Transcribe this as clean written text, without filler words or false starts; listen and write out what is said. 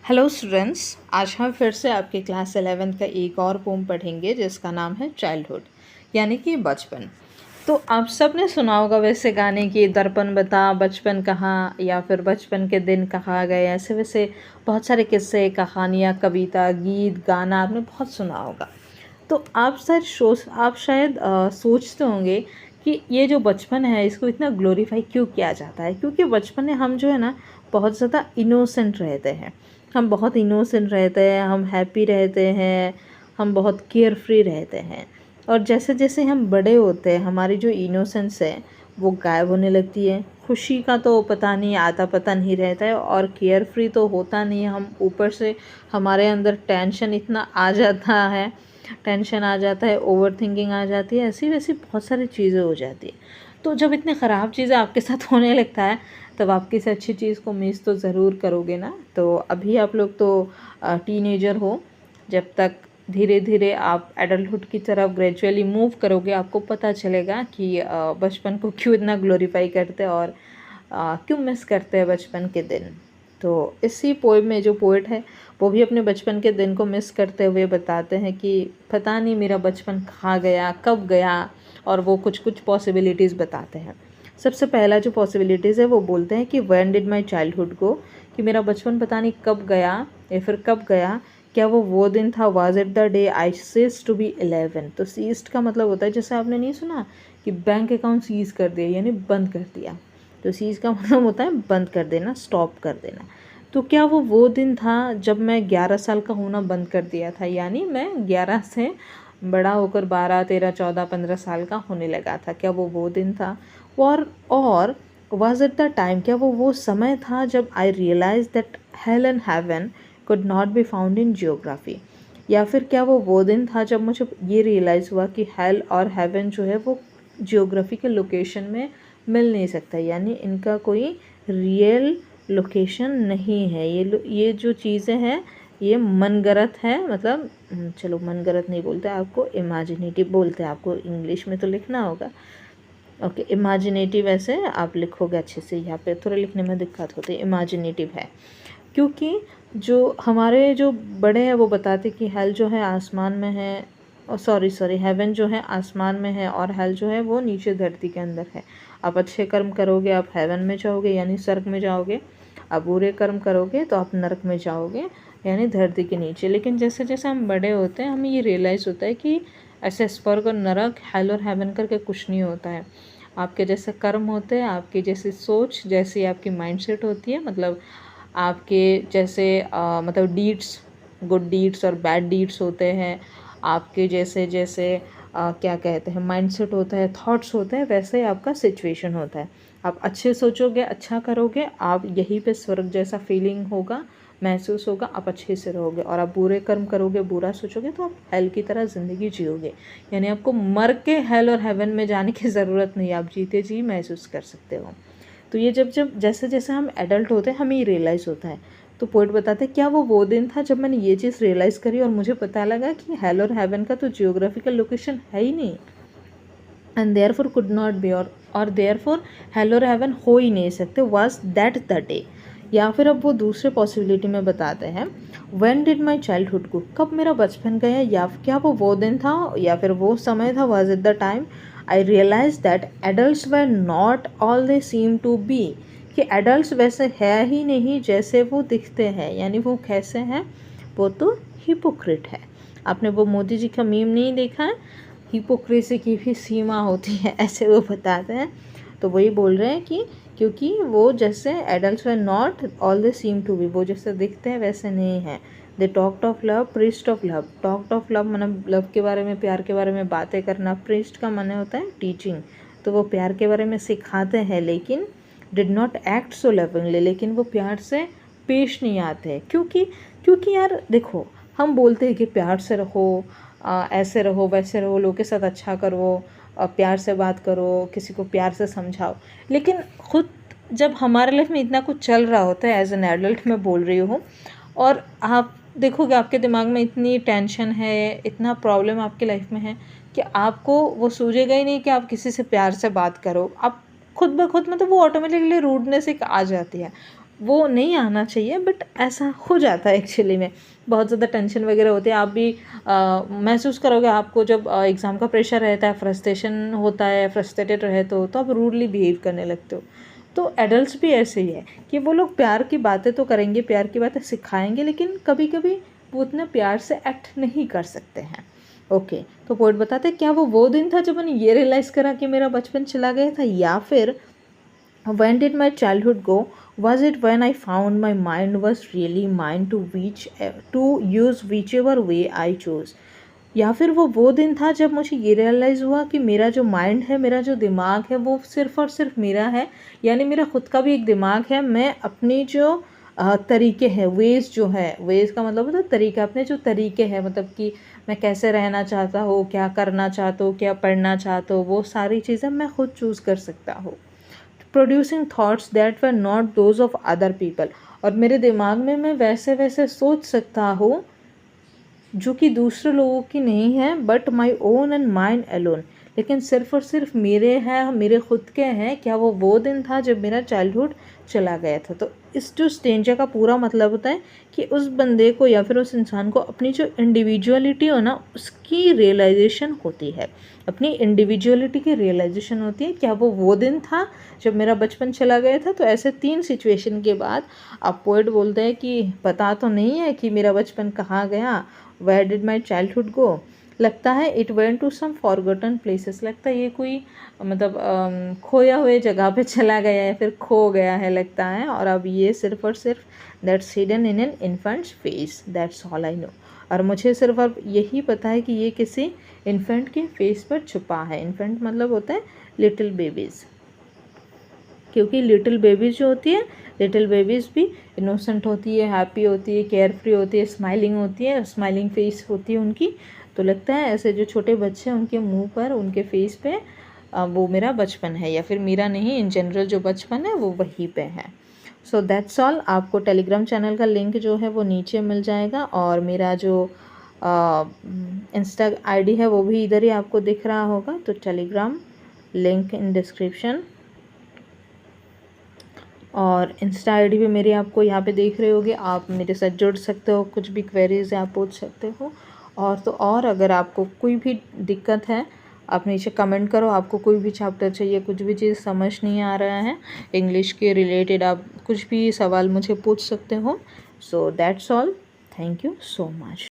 Hello students, आज हम फिर से आपके क्लास 11th का एक और पोम पढ़ेंगे जिसका नाम है चाइल्डहुड यानी कि बचपन। तो आप सब ने सुना होगा वैसे गाने की दर्पण बता बचपन कहाँ, या फिर बचपन के दिन कहाँ गए। ऐसे वैसे बहुत सारे किस्से, कहानियाँ, कविता, गीत, गाना आपने बहुत सुना होगा। तो आप शायद सोचते होंगे कि ये जो बचपन है इसको इतना ग्लोरीफाई क्यों किया जाता है, क्योंकि बचपन में हम जो है ना बहुत ज़्यादा इनोसेंट रहते हैं। हम बहुत इनोसेंट रहते हैं, हम हैप्पी रहते हैं, हम बहुत केयर फ्री रहते हैं। और जैसे जैसे हम बड़े होते हैं हमारी जो इनोसेंस है वो गायब होने लगती है। खुशी का तो पता नहीं, आता पता नहीं रहता है, और केयर फ्री तो होता नहीं है। हम ऊपर से हमारे अंदर टेंशन इतना आ जाता है, ओवर थिंकिंग आ जाती है, ऐसी वैसी बहुत सारी चीज़ें हो जाती है। तो जब इतनी ख़राब चीज़ें आपके साथ होने लगता है तब आप किसी अच्छी चीज़ को मिस तो ज़रूर करोगे ना। तो अभी आप लोग तो टीनेजर हो, जब तक धीरे धीरे आप एडल्टहुड की तरफ ग्रेजुअली मूव करोगे आपको पता चलेगा कि बचपन को क्यों इतना ग्लोरीफाई करते हैं और क्यों मिस करते हैं बचपन के दिन। तो इसी पोएम में जो पोएट है वो भी अपने बचपन के दिन को मिस करते हुए बताते हैं कि पता नहीं मेरा बचपन कहाँ गया, कब गया, और वो कुछ कुछ पॉसिबिलिटीज़ बताते हैं। सबसे पहला जो पॉसिबिलिटीज़ है वो बोलते हैं कि व्हेन डिड माई चाइल्डहुड गो, कि मेरा बचपन पता नहीं कब गया या फिर कब गया। क्या वो दिन था, was it the day I ceased to be 11। तो सीज्ड का मतलब होता है, जैसे आपने नहीं सुना कि बैंक अकाउंट सीज कर दिया यानी बंद कर दिया, तो सीज का मतलब होता है बंद कर देना, स्टॉप कर देना। तो क्या वो दिन था जब मैं 11 साल का होना बंद कर दिया था, यानी मैं 11 से बड़ा होकर 12, 13, 14, 15 साल का होने लगा था। क्या वो दिन था? और वाज इट द टाइम, क्या वो समय था जब I realise that hell and heaven could not be found in geography. या फिर क्या वो दिन था जब मुझे ये रियलाइज़ हुआ कि हेल और हेवन जो है वो जियोग्राफिकल लोकेशन में मिल नहीं सकता, यानी इनका कोई रियल लोकेशन नहीं है। ये जो चीज़ें हैं ये मनगढ़ंत है, मतलब चलो मनगढ़ंत नहीं बोलते, आपको इमेजिनेटिव बोलते हैं, आपको इंग्लिश में तो लिखना होगा। ओके, इमेजिनेटिव ऐसे आप लिखोगे अच्छे से, यहाँ पे थोड़ा लिखने में दिक्कत होती है, इमेजिनेटिव है। क्योंकि जो हमारे जो बड़े हैं वो बताते कि हेल जो है आसमान में है, सॉरी हेवन जो है आसमान में है और हेल जो है वो नीचे धरती के अंदर है। आप अच्छे कर्म करोगे आप हेवन में जाओगे यानी स्वर्ग में जाओगे, आप बुरे कर्म करोगे तो आप नरक में जाओगे यानी धरती के नीचे। लेकिन जैसे जैसे हम बड़े होते हैं हमें ये रियलाइज़ होता है कि ऐसे स्वर्ग और नरक, हेल और हेवन करके कुछ नहीं होता है। आपके जैसे कर्म होते हैं, आपकी जैसी सोच, जैसी आपकी माइंडसेट होती है, मतलब आपके जैसे मतलब डीड्स, गुड डीड्स और बैड डीड्स होते हैं, आपके जैसे जैसे क्या कहते हैं माइंडसेट होता है, थॉट्स होते हैं, वैसे ही आपका सिचुएशन होता है। आप अच्छे सोचोगे, अच्छा करोगे, आप यहीं पे स्वर्ग जैसा फीलिंग होगा, महसूस होगा, आप अच्छे से रहोगे। और आप बुरे कर्म करोगे, बुरा सोचोगे तो आप हेल की तरह ज़िंदगी जियोगे, यानी आपको मर के हेल और हेवन में जाने की ज़रूरत नहीं, आप जीते जी महसूस कर सकते हो। तो ये जब जब जैसे जैसे हम एडल्ट होते हैं हमें ये रियलाइज़ होता है। तो पोइट बताते हैं क्या वो दिन था जब मैंने ये चीज़ रियलाइज़ करी और मुझे पता लगा कि हेल और हेवन का तो जियोग्राफिकल लोकेशन है ही नहीं, and therefore could not B, और देयरफॉर हेल और हेवन हो ही नहीं सकते। Was that the day. या फिर अब वो दूसरे पॉसिबिलिटी में बताते हैं, व्हेन डिड माई चाइल्डहुड गो, कब मेरा बचपन गया, या क्या वो दिन था या फिर वो समय था, was it the time I realise that adult were not all they seem to be, कि एडल्ट वैसे है ही नहीं जैसे वो दिखते हैं, यानी वो कैसे हैं, वो तो हिपोक्रेट है। आपने वो मोदी जी का मीम नहीं देखा है, हिपोक्रेसी की भी सीमा होती है, ऐसे वो बताते हैं। तो वही बोल रहे हैं कि क्योंकि वो जैसे adult were not all they seem to be, वो जैसे दिखते हैं वैसे नहीं है। They talked of love, priest of love. Talked of love मतलब लव के बारे में, प्यार के बारे में बातें करना। प्रीस्ट का माने होता है टीचिंग, तो वो प्यार के बारे में सिखाते हैं, लेकिन did not act so lovingly, लेकिन वो प्यार से पेश नहीं आते। क्योंकि यार देखो, हम बोलते हैं कि प्यार से रहो, ऐसे रहो, वैसे रहो, लोगों के साथ अच्छा करो, प्यार से बात करो, किसी को प्यार से समझाओ, लेकिन खुद जब हमारे लाइफ में इतना कुछ चल रहा होता है, एज एन एडल्ट मैं बोल रही हूँ, और आप देखोगे आपके दिमाग में इतनी टेंशन है, इतना प्रॉब्लम आपकी लाइफ में है कि आपको वो सूझेगा ही नहीं कि आप किसी से प्यार से बात करो। आप खुद ब खुद मतलब वो ऑटोमेटिकली रूडनेस एक आ जाती है। वो नहीं आना चाहिए, बट ऐसा हो जाता है एक्चुअली में। बहुत ज़्यादा टेंशन वगैरह होती है, आप भी महसूस करोगे, आपको जब एग्ज़ाम का प्रेशर रहता है, फ्रस्ट्रेशन होता है, फ्रस्ट्रेटेड रहते हो तो आप रूडली बिहेव करने लगते हो। तो एडल्ट्स भी ऐसे ही है कि वो लोग प्यार की बातें तो करेंगे, प्यार की बातें सिखाएंगे, लेकिन कभी कभी वो उतना प्यार से एक्ट नहीं कर सकते हैं। ओके, तो पोइट बताते हैं, क्या वो दिन था जब मैंने ये रियलाइज़ करा कि मेरा बचपन चला गया था, या फिर when did my childhood go? Was it when I found my mind was really mine to use whichever way I chose? या फिर वो दिन था जब मुझे ये रियलाइज़ हुआ कि मेरा जो माइंड है, मेरा जो दिमाग है, वो सिर्फ़ और सिर्फ मेरा है, यानी मेरा ख़ुद का भी एक दिमाग है। मैं अपनी जो तरीके हैं, वेज़ जो है, वेज़ का मतलब होता है तरीका, अपने जो तरीके हैं, मतलब कि मैं कैसे रहना चाहता हूँ, क्या करना चाहता हूँ, क्या पढ़ना चाहता हूँ, वो सारी चीज़ें मैं खुद चूज़ कर सकता हूँ। Producing thoughts that were not those of other people, और मेरे दिमाग में मैं वैसे वैसे सोच सकता हूँ जो कि दूसरे लोगों की नहीं है, but my own and mind alone, लेकिन सिर्फ और सिर्फ मेरे हैं, मेरे खुद के हैं। क्या वो दिन था जब मेरा चाइल्डहुड चला गया था। तो इस जो स्टेंजा का पूरा मतलब होता है कि उस बंदे को या फिर उस इंसान को अपनी जो इंडिविजुअलिटी हो ना, उसकी रियलाइजेशन होती है, अपनी इंडिविजुअलिटी की रियलाइजेशन होती है। क्या वो दिन था जब मेरा बचपन चला गया था। तो ऐसे 3 सिचुएशन के बाद आप पोएट बोलते हैं कि पता तो नहीं है कि मेरा बचपन कहाँ गया, where did my childhood go. लगता है it went to some forgotten places, लगता है ये कोई मतलब खोया हुए जगह पे चला गया है, फिर खो गया है लगता है, और अब ये सिर्फ और सिर्फ that's hidden in an infants face, that's all I know. और मुझे सिर्फ अब यही पता है कि ये किसी इन्फेंट के फेस पर छुपा है। इन्फेंट मतलब होता है लिटिल बेबीज़, क्योंकि लिटिल बेबीज़ जो होती है, लिटिल बेबीज़ भी इनोसेंट होती है, हैप्पी होती है, केयर फ्री होती है, स्माइलिंग होती है, स्माइलिंग फेस होती है उनकी। तो लगता है ऐसे जो छोटे बच्चे हैं उनके मुंह पर, उनके फेस पे वो मेरा बचपन है, या फिर मेरा नहीं, इन जनरल जो बचपन है वो वहीं पे है। So that's all. आपको टेलीग्राम चैनल का लिंक जो है वो नीचे मिल जाएगा, और मेरा जो इंस्टा आईडी है वो भी इधर ही आपको दिख रहा होगा। तो टेलीग्राम लिंक इन डिस्क्रिप्शन, और इंस्टा आईडी भी मेरी आपको यहाँ पे देख रहे होगे। आप मेरे साथ जुड़ सकते हो, कुछ भी क्वेरीज है आप पूछ सकते हो। और तो और अगर आपको कोई भी दिक्कत है, आप नीचे कमेंट करो। आपको कोई भी चैप्टर चाहिए, कुछ भी चीज़ समझ नहीं आ रहा है इंग्लिश के रिलेटेड, आप कुछ भी सवाल मुझे पूछ सकते हो। So that's all, thank you so much.